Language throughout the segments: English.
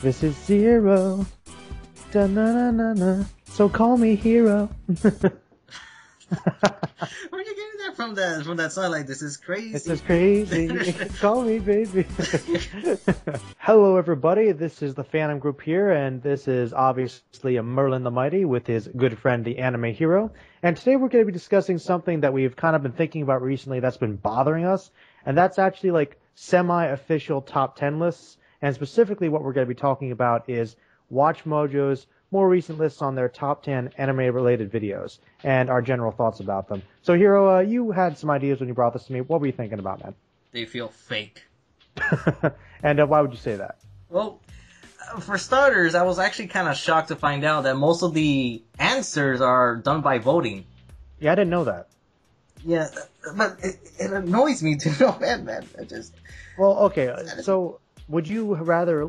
This is Zero. Da-na-na-na-na. So call me Hero. Where are you getting that from? That song? Like, this is crazy. This is crazy. Call me, baby. Hello, everybody. This is the Phantom Group here, and this is obviously a Merlin the Mighty with his good friend, the Anime Hero. And today we're going to be discussing something that we've kind of been thinking about recently that's been bothering us, and that's actually like semi-official top 10 lists. And specifically, what we're going to be talking about is Watch Mojo's more recent lists on their top 10 anime-related videos and our general thoughts about them. So, Hiro, you had some ideas when you brought this to me. What were you thinking about, man? They feel fake. And why would you say that? Well, for starters, I was actually kind of shocked to find out that most of the answers are done by voting. Yeah, I didn't know that. Yeah, but it annoys me to know, man. I just... Well, okay, so would you rather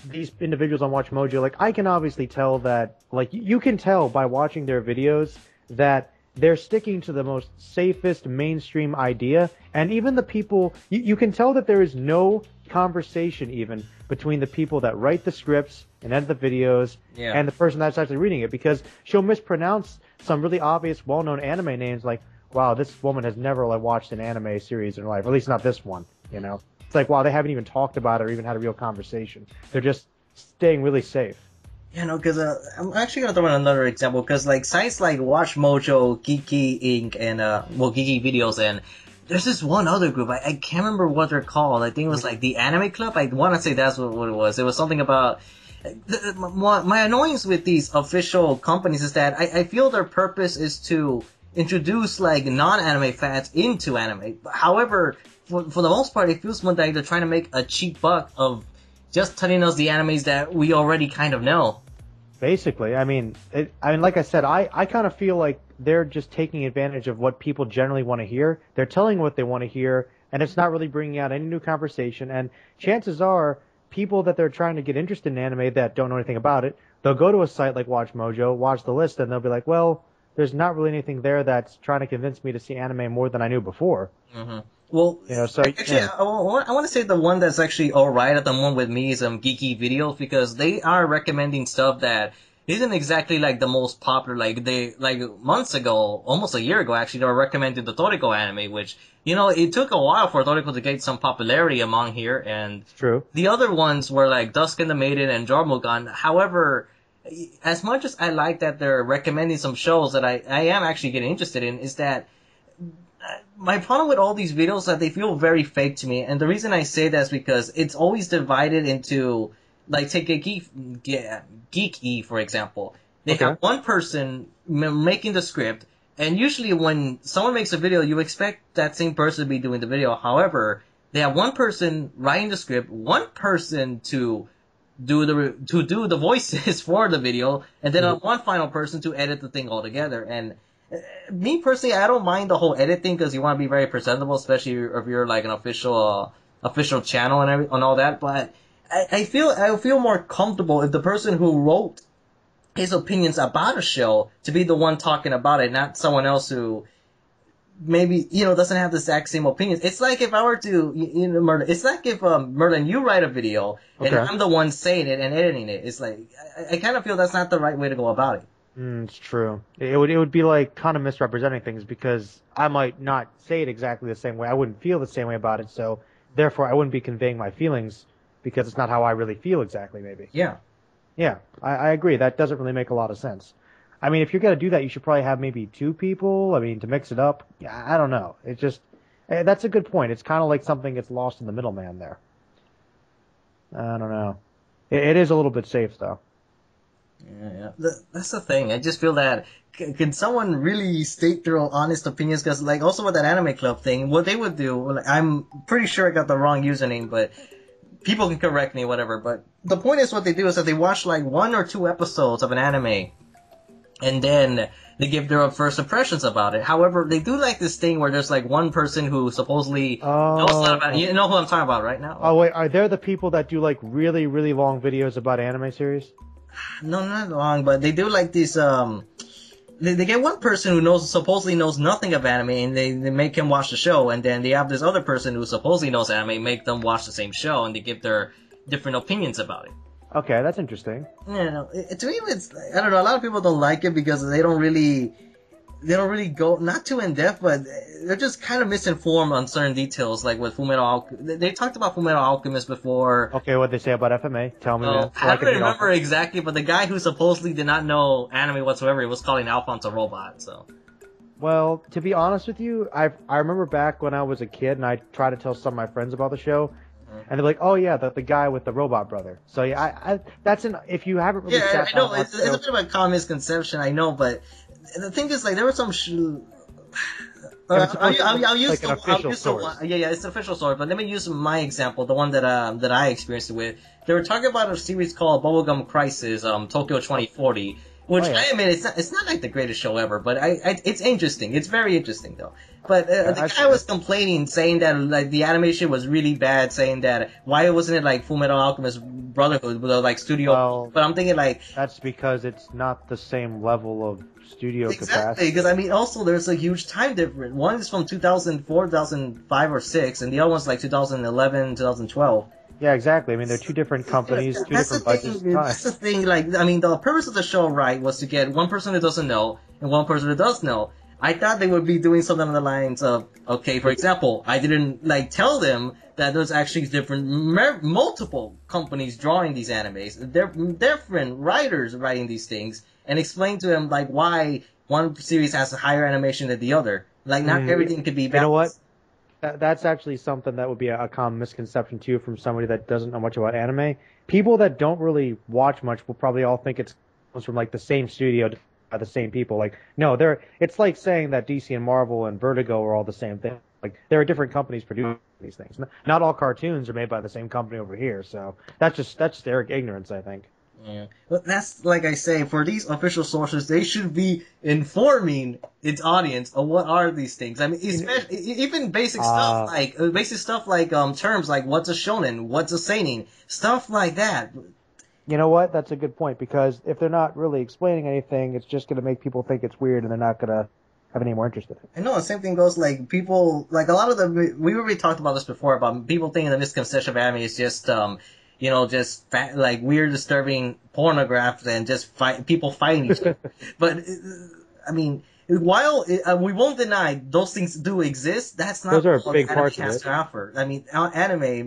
these individuals on Watch Mojo, like, I can obviously tell that, like, you can tell by watching their videos that they're sticking to the most safest mainstream idea, and even the people, you can tell that there is no conversation even between the people that write the scripts and edit the videos and the person that's actually reading it, because she'll mispronounce some really obvious, well-known anime names, like, wow, this woman has never, like, watched an anime series in her life, or at least not this one, you know? It's like, wow, they haven't even talked about it or even had a real conversation. They're just staying really safe. Yeah, no, because I'm actually going to throw in another example, because like sites like Watch Mojo, Geeky Inc., and Geeky Videos, and there's this one other group, I can't remember what they're called. I think it was like the Anime Club. I want to say that's what it was. It was something about... My annoyance with these official companies is that I feel their purpose is to introduce like non-anime fans into anime. However, for the most part, it feels more like they're trying to make a cheap buck of just telling us the animes that we already kind of know. Basically, I mean, like I said, I kind of feel like they're just taking advantage of what people generally want to hear. They're telling what they want to hear, and it's not really bringing out any new conversation. And chances are, people that they're trying to get interested in anime that don't know anything about it, they'll go to a site like Watch Mojo, watch the list, and they'll be like, well, there's not really anything there that's trying to convince me to see anime more than I knew before. Mm-hmm. Well, so, actually, I want to say the one that's actually alright at the moment with me is Geeky Videos, because they are recommending stuff that isn't exactly like the most popular. Like months ago, almost a year ago, actually, they were recommending the Toriko anime, which, you know, it took a while for Toriko to get some popularity among here, and true. The other ones were like Dusk and the Maiden and Jormungand. However, as much as I like that they're recommending some shows that I am actually getting interested in, is that my problem with all these videos is that they feel very fake to me, and the reason I say that is because it's always divided into, like, take a Geek-E, for example. They have one person making the script, and usually when someone makes a video, you expect that same person to be doing the video. However, they have one person writing the script, one person to do the voices for the video, and then one final person to edit the thing all together. And me personally, I don't mind the whole edit thing because you want to be very presentable, especially if you're like an official channel and all that. But I feel more comfortable if the person who wrote his opinions about a show to be the one talking about it, not someone else who maybe, you know, doesn't have the exact same opinions. It's like if I were to, you know, Merlin, it's like if, Merlin, you write a video, and I'm the one saying it and editing it. It's like, I kind of feel that's not the right way to go about it. It's true. It would be like kind of misrepresenting things, because I might not say it exactly the same way. I wouldn't feel the same way about it, so therefore I wouldn't be conveying my feelings because it's not how I really feel exactly, maybe. Yeah. Yeah, I agree. That doesn't really make a lot of sense. I mean, if you're going to do that, you should probably have maybe two people, I mean, to mix it up. Yeah, I don't know. It just, that's a good point. It's kind of like something gets lost in the middleman there. I don't know. It is a little bit safe, though. Yeah. That's the thing. I just feel that, can someone really state their honest opinions? Because, like, also with that Anime Club thing, what they would do, like, I'm pretty sure I got the wrong username, but people can correct me, whatever. But the point is, what they do is that they watch, like, 1 or 2 episodes of an anime, and then they give their first impressions about it. However, they do like this thing where there's like one person who supposedly knows a lot about it. You know who I'm talking about right now? Oh, wait, are there the people that do like really, really long videos about anime series? No, not long, but they do like these, they get one person who supposedly knows nothing of anime, and they make him watch the show, and then they have this other person who supposedly knows anime, make them watch the same show, and they give their different opinions about it. Okay, that's interesting. You know, to me, it's I don't know. A lot of people don't like it because they don't really go not too in depth, but they're just kind of misinformed on certain details. Like with they talked about Fullmetal Alchemist before. Okay, what they say about FMA? Tell me, man. I don't remember exactly, but the guy who supposedly did not know anime whatsoever, he was calling Alphonse a robot. So. Well, to be honest with you, I remember back when I was a kid and I tried to tell some of my friends about the show, and they're like, "Oh yeah, the guy with the robot brother." So yeah, if you haven't really I know it's a bit of a common misconception, I know, but the thing is, like, there was some. I'll use an official source. Yeah, it's an official source. But let me use my example, the one that I experienced it with. They were talking about a series called Bubblegum Crisis, Tokyo 2040. Which I admit, it's not like the greatest show ever, but it's interesting. It's very interesting though. But the guy was complaining, saying that like the animation was really bad, saying that why wasn't it like Fullmetal Alchemist Brotherhood with like studio? Well, but I'm thinking like that's because it's not the same level of studio capacity. Because I mean, also there's a huge time difference. One is from 2004, 2005 or 6, and the other one's like 2011, 2012. Yeah, exactly. I mean, they're two different companies, two different budgets. That's the thing. Like, I mean, the purpose of the show, right, was to get one person who doesn't know and one person who does know. I thought they would be doing something along the lines of, okay, for example, I didn't like tell them that there's actually multiple companies drawing these animes. They're different writers writing these things, and explain to them like why one series has a higher animation than the other. Like, not everything could be balanced. You know what? That's actually something that would be a common misconception too from somebody that doesn't know much about anime. People that don't really watch much will probably all think it comes from like the same studio by the same people. Like, no, it's like saying that DC and Marvel and Vertigo are all the same thing. Like, there are different companies producing these things. Not all cartoons are made by the same company over here. So that's just their ignorance, I think. Yeah, but that's like I say, for these official sources, they should be informing its audience of what are these things. I mean, especially even basic stuff like terms like what's a shonen, what's a seinen, stuff like that. You know what? That's a good point, because if they're not really explaining anything, it's just going to make people think it's weird, and they're not going to have any more interest in it. I know the same thing goes like people like a lot of we already talked about this before about people thinking the misconception of anime is just like weird, disturbing pornographs and just people fighting each other. But I mean, while we won't deny those things do exist, that's not those are what big anime parts has of it. to offer. I mean,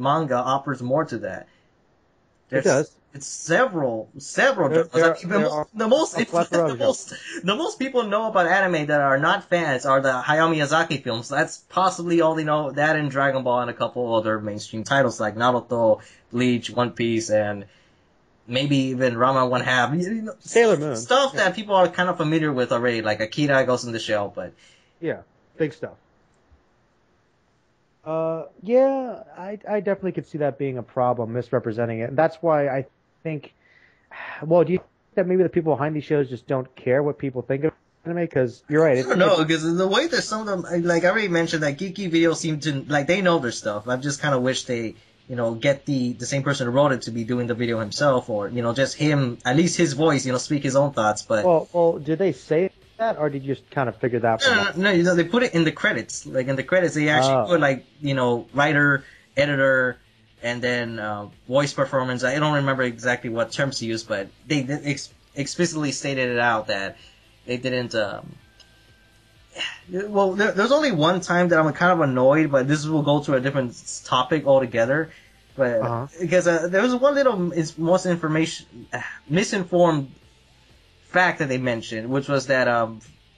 manga offers more to that. It does. It's several genres. The most people know about anime that are not fans are the Hayao Miyazaki films. That's possibly all they know. That and Dragon Ball and a couple other mainstream titles like Naruto, Bleach, One Piece, and maybe even Rama One Half. Sailor Moon. Stuff that people are kind of familiar with already, like Akira, Ghost in the Shell, but... Yeah, big stuff. Yeah, I definitely could see that being a problem, misrepresenting it. And that's why I think... Well, do you think that maybe the people behind these shows just don't care what people think of anime? Because you're right. I don't know, because the way that some of them... Like, I already mentioned that Geeky Videos seem to... Like, they know their stuff. I just kind of wish they... get the same person who wrote it to be doing the video himself, or, just him, at least his voice, speak his own thoughts, but... Well, did they say that, or did you just kind of figure that out? No, they put it in the credits. Like, in the credits, they actually put, like, writer, editor, and then, voice performance. I don't remember exactly what terms to use, but they explicitly stated it out that they didn't, well, there's only one time that I'm kind of annoyed, but this will go to a different topic altogether. But because there was one little misinformed fact that they mentioned, which was that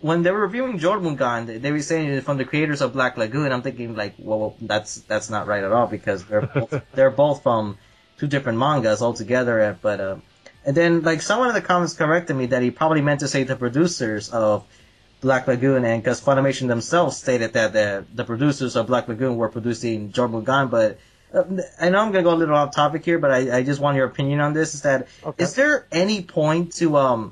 when they were reviewing Jormungand, they were saying it from the creators of Black Lagoon. I'm thinking like, well, that's not right at all, because they're both from two different mangas altogether. But and then like someone in the comments corrected me that he probably meant to say the producers of Black Lagoon, and because Funimation themselves stated that the producers of Black Lagoon were producing Jormungand, but I know I'm going to go a little off topic here, but I just want your opinion on this, is there any point to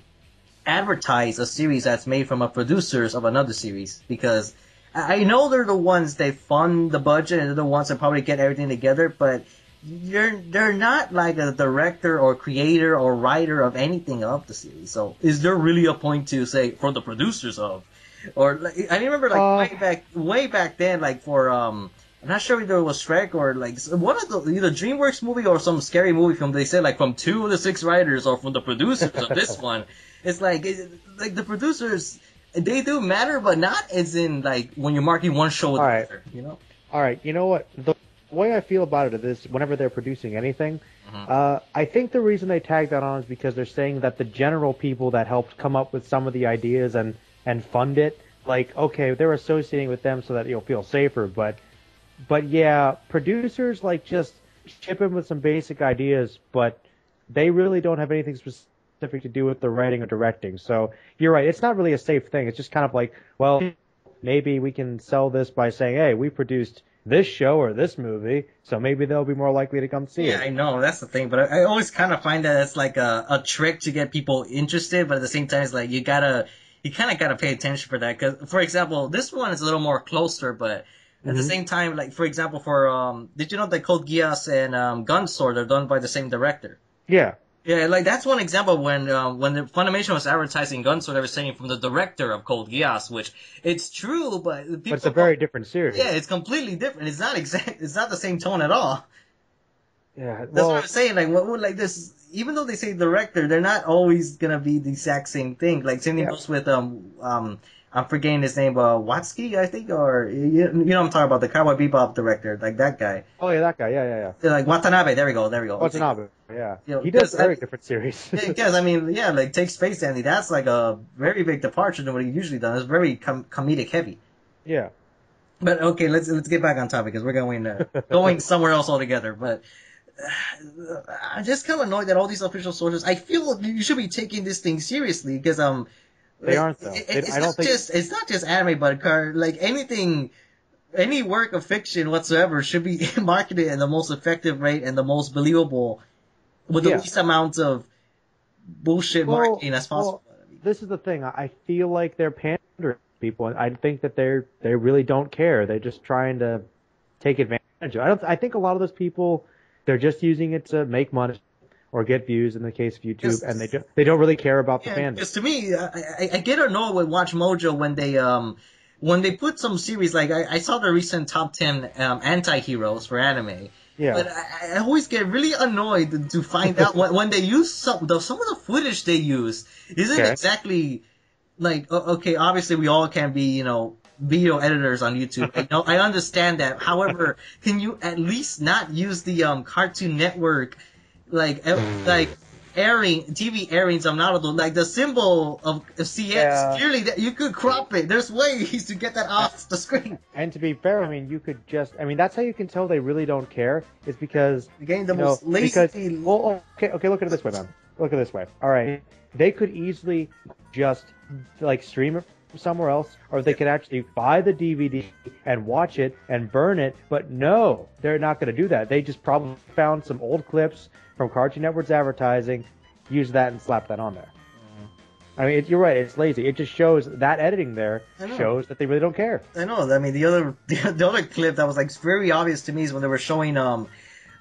advertise a series that's made from a producers of another series? Because I know they're the ones that fund the budget, and they're the ones that probably get everything together, but they're not like a director or creator or writer of anything of the series. So is there really a point to say for the producers of, or like, I remember like way back then, like for I'm not sure either it was Shrek or like one of the either DreamWorks movie or some scary movie film. They said like from 2 of the 6 writers or from the producers of this one. It's like the producers, they do matter, but not as in like when you're marking one show with another, you know. All right, you know what? The way I feel about it is whenever they're producing anything, I think the reason they tag that on is because they're saying that the general people that helped come up with some of the ideas and fund it, like, okay, they're associating with them so that you'll feel safer, but yeah, producers like just chip in with some basic ideas, but they really don't have anything specific to do with the writing or directing. So you're right, it's not really a safe thing. It's just kind of like, well, maybe we can sell this by saying, hey, we produced this show or this movie, so maybe they'll be more likely to come see it. Yeah, I know, that's the thing, but I always kind of find that it's like a trick to get people interested, but at the same time, it's like you kind of gotta pay attention for that, because, for example, this one is a little more closer, but at the same time, like, for example, for, did you know that Code Geass and Gunsword are done by the same director? Yeah. Yeah, like, that's one example when the Funimation was advertising Gunsword, they were saying from the director of Code Geass, which, it's true, but people... But it's a very different series. Yeah, it's completely different. It's not the same tone at all. Yeah, That's what I'm saying, like this, even though they say director, they're not always gonna be the exact same thing. Like, same thing goes with, I'm forgetting his name, Watsky, I think, or, you know what I'm talking about, the Cowboy Bebop director, like that guy. Oh, yeah, that guy, yeah. Like, Watanabe, there we go. Watanabe, yeah. You know, he does very different series. Because, I mean, yeah, like, take Space Dandy, that's like a very big departure than what he usually does. It's very comedic heavy. Yeah. But, okay, let's get back on topic, because we're going somewhere else altogether, but... I'm just kind of annoyed that all these official sources, I feel you should be taking this thing seriously, because, they aren't, though. It's not just anime, but like anything, any work of fiction whatsoever should be marketed in the most effective rate and the most believable, with the least amount of bullshit marketing as possible. Well, this is the thing. I feel like they're pandering to people, and I think that they really don't care. They're just trying to take advantage of it. I think a lot of those people, they're just using it to make money or get views in the case of YouTube, and they don't really care about the fandom. Because to me, I get annoyed with Watch Mojo when they put some series, like I saw the recent top 10 anti-heroes for anime. Yeah. But I always get really annoyed to find out when they use some of the footage they use isn't exactly like, okay, obviously we all can be, you know, video editors on YouTube. I understand that. However, can you at least not use the Cartoon Network like airing TV airings of Naruto, like the symbol of CX, clearly that you could crop it. There's ways to get that off the screen. And to be fair, I mean, you could just, I mean, that's how you can tell they really don't care, is because you're getting the most lazy. Well, okay, look at it this way, man. Look at it this way. All right, they could easily just like stream it somewhere else, or they could actually buy the DVD and watch it and burn it, but no, they're not going to do that. They just probably found some old clips from Cartoon Network's advertising, use that and slap that on there. I mean, you're right, it's lazy. It just shows that editing there shows that they really don't care. I know. I mean, the other clip that was like very obvious to me is when they were showing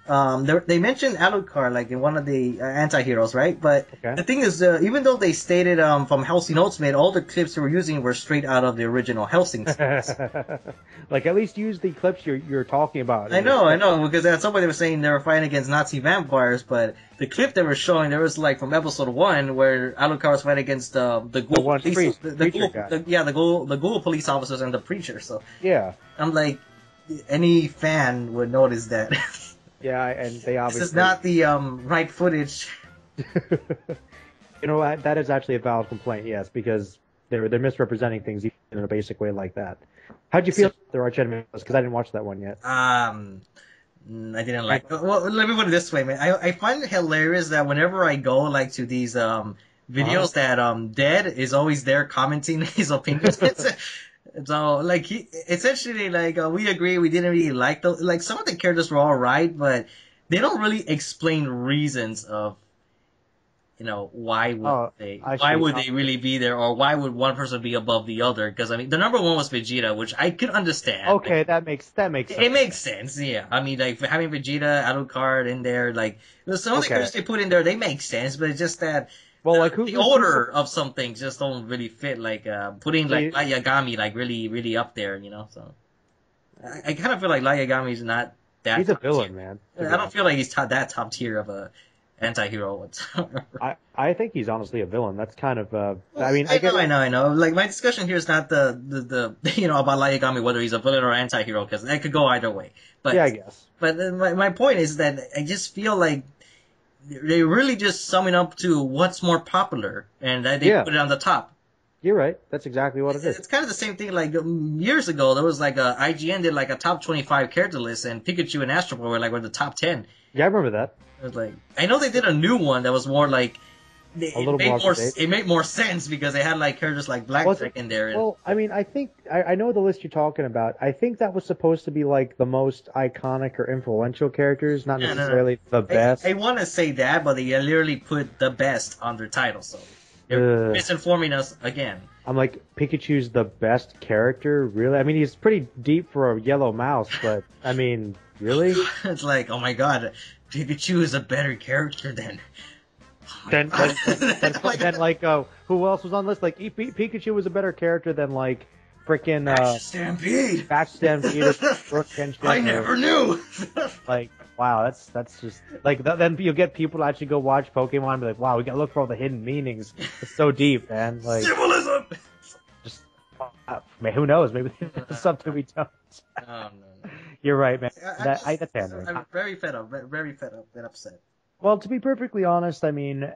they mentioned Alucard like in one of the anti-heroes, right? But the thing is, even though they stated from Hellsing Ultimate, all the clips they were using were straight out of the original Hellsing series. Like, at least use the clips you're talking about. I know, because at some point they were saying they were fighting against Nazi vampires, but the clip they were showing, there was like from episode 1 where Alucard was fighting against the ghoul police, the ghoul police officers and the preacher. So yeah, I'm like, any fan would notice that. Yeah, and they obviously... This is not the right footage. You know, that is actually a valid complaint, yes, because they're misrepresenting things even in a basic way like that. How'd you feel about the arch enemy? Because I didn't watch that one yet. I didn't like it. Well, let me put it this way, man. I find it hilarious that whenever I go like to these videos that Dead is always there commenting his opinions. So, like, he essentially, like, we agree, we didn't really like like, some of the characters were alright, but they don't really explain reasons of, you know, why would they really be there, or why would one person be above the other? Because, I mean, the number one was Vegeta, which I could understand. Okay, that makes sense. It makes sense, yeah. I mean, like, having Vegeta, Alucard in there, like, some of the characters they put in there, they make sense, but it's just that, well, like the order of some things just don't really fit. Like putting like Yagami like really, really up there, you know. So I kind of feel like Light Yagami's not that. He's a top villain, tier. man. I don't feel like he's that top tier of a anti-hero whatsoever. I think he's honestly a villain. That's kind of Well, I mean I know. Like my discussion here is not the about Light Yagami, whether he's a villain or anti-hero, because that could go either way. But yeah, I guess. But my point is that I just feel like they really just summing up to what's more popular, and they put it on the top. You're right. That's exactly what it is. It's kind of the same thing. Like years ago, there was like IGN did like a top 25 character list, and Pikachu and Astro Boy were the top 10. Yeah, I remember that. It was like, I know they did a new one that was more like it made more sense because they had like characters like Blackjack in there. Well, I mean, I think I know the list you're talking about. I think that was supposed to be like the most iconic or influential characters, not necessarily the best. I want to say that, but they literally put the best on their title, so they're misinforming us again. I'm like, Pikachu's the best character? Really? I mean, he's pretty deep for a yellow mouse, but I mean, really? It's like, oh my god, Pikachu is a better character than... Then like, who else was on the list? Like, Pikachu was a better character than, like, freaking, Stampede! I never knew! Like, wow, that's just, like, then you'll get people to actually go watch Pokemon and be like, wow, we gotta look for all the hidden meanings. It's so deep, man. Like, symbolism! Just, who knows? Maybe there's something we don't. Oh, no. You're right, man. That's handling. I'm very fed up and upset. Well, to be perfectly honest, I mean,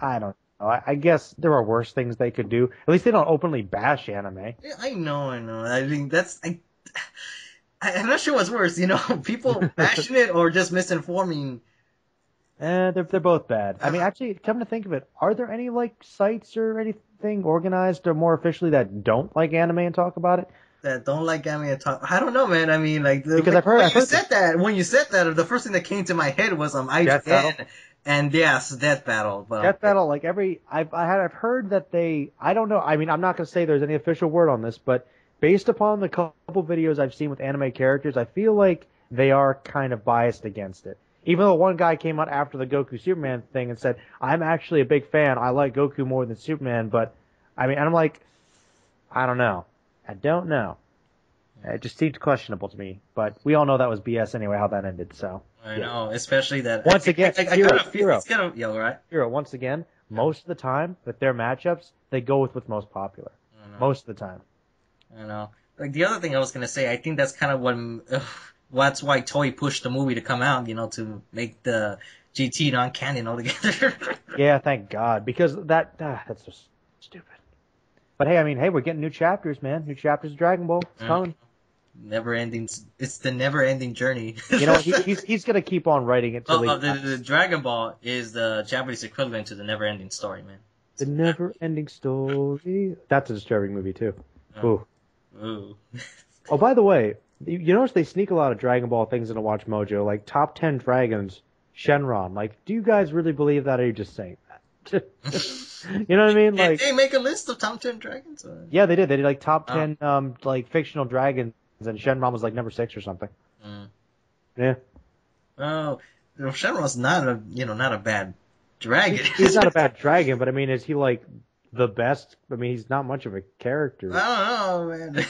I don't know. I guess there are worse things they could do. At least they don't openly bash anime. Yeah, I know. I mean, I'm not sure what's worse, people bashing it or just misinforming. They're both bad. I mean, actually, come to think of it, are there any, like, sites or anything organized or more officially that don't like anime and talk about it? That don't like anime and talk. I don't know, man. I mean, like, because when you said that, the first thing that came to my head was IGN, and yes, Death Battle. But Death Battle, like I've heard that I don't know. I mean, I'm not gonna say there's any official word on this, but based upon the couple videos I've seen with anime characters, I feel like they are kind of biased against it. Even though one guy came out after the Goku Superman thing and said, "I'm actually a big fan. I like Goku more than Superman," but I mean, I'm like, I don't know. I don't know. It just seemed questionable to me, but we all know that was BS anyway, how that ended, so. I know, especially that... Once again, Hero, right? Hero, once again, most of the time, with their matchups, they go with what's most popular. Most of the time. I know. Like, the other thing I was gonna say, I think that's kind of that's why Toei pushed the movie to come out, to make the GT non-canon altogether. Yeah, thank God, because that's just stupid. But hey, I mean, we're getting new chapters, man. New chapters of Dragon Ball. It's coming. It's the never-ending journey. He's gonna keep on writing it till the Dragon Ball is the Japanese equivalent to the never-ending story, man. The never-ending story. That's a disturbing movie too. Ooh. Oh, by the way, you notice they sneak a lot of Dragon Ball things into Watch Mojo, like top 10 dragons, Shenron. Like, do you guys really believe that, or are you just saying that? You know what I mean? Like, did they make a list of top 10 dragons? Or? Yeah, they did. They did like top 10 like fictional dragons, and Shenron was like number 6 or something. Yeah. Oh, Shenron's not a bad dragon. He's not a bad dragon, but I mean, is he like the best? I mean, he's not much of a character. I don't know, man.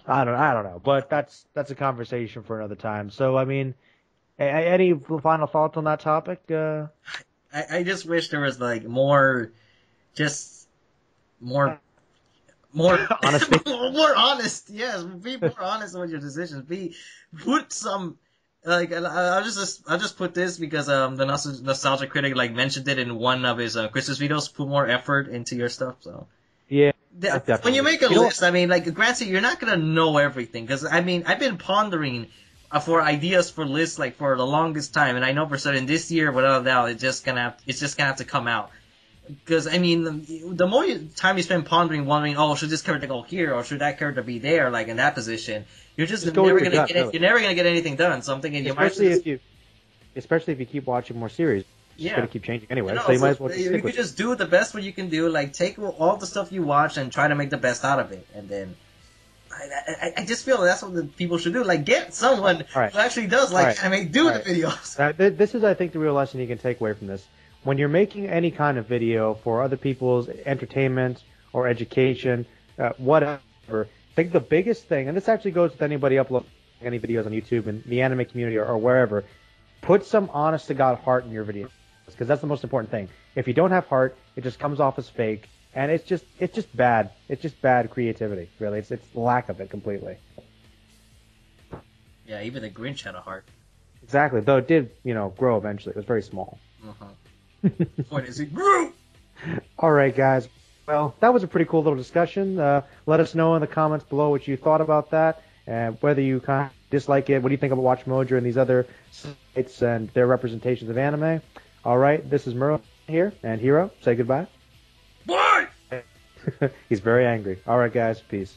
I don't know, but that's a conversation for another time. So, I mean, any final thoughts on that topic? I just wish there was like more honest. More honest. Yes, be more honest with your decisions. Put some like I'll just put this because the nostalgia critic like mentioned it in one of his Christmas videos. Put more effort into your stuff. So yeah. When you make a list, I mean, like, granted, you're not gonna know everything, because, I mean, I've been pondering for ideas for lists, like, for the longest time, and I know for certain this year, without a doubt, it's just gonna have to come out. Because, I mean, the more time you spend pondering, wondering, oh, should this character go here, or should that character be there, like, in that position, you're just never gonna get anything done, so I'm thinking especially if you keep watching more series. It's going to keep changing anyway, so you might as well just stick with it. You could just do the best what you can do, like, take all the stuff you watch and try to make the best out of it, and then... I just feel that's what the people should do. Like, get someone who actually does, like, anime, do the videos. This is, I think, the real lesson you can take away from this. When you're making any kind of video for other people's entertainment or education, whatever, think the biggest thing, and this actually goes with anybody uploading any videos on YouTube and the anime community or wherever, put some honest to God heart in your videos, because that's the most important thing. If you don't have heart, it just comes off as fake, and it's just bad. It's just bad creativity, really. It's the lack of it completely. Yeah, even the Grinch had a heart. Exactly, though it did, grow eventually. It was very small. What is it? Grew! All right, guys. Well, that was a pretty cool little discussion. Let us know in the comments below what you thought about that, and whether you kind of dislike it. What do you think about Watch Mojo and these other sites and their representations of anime? All right, this is Merle here, and Hero, say goodbye. Bye! He's very angry. All right, guys, peace.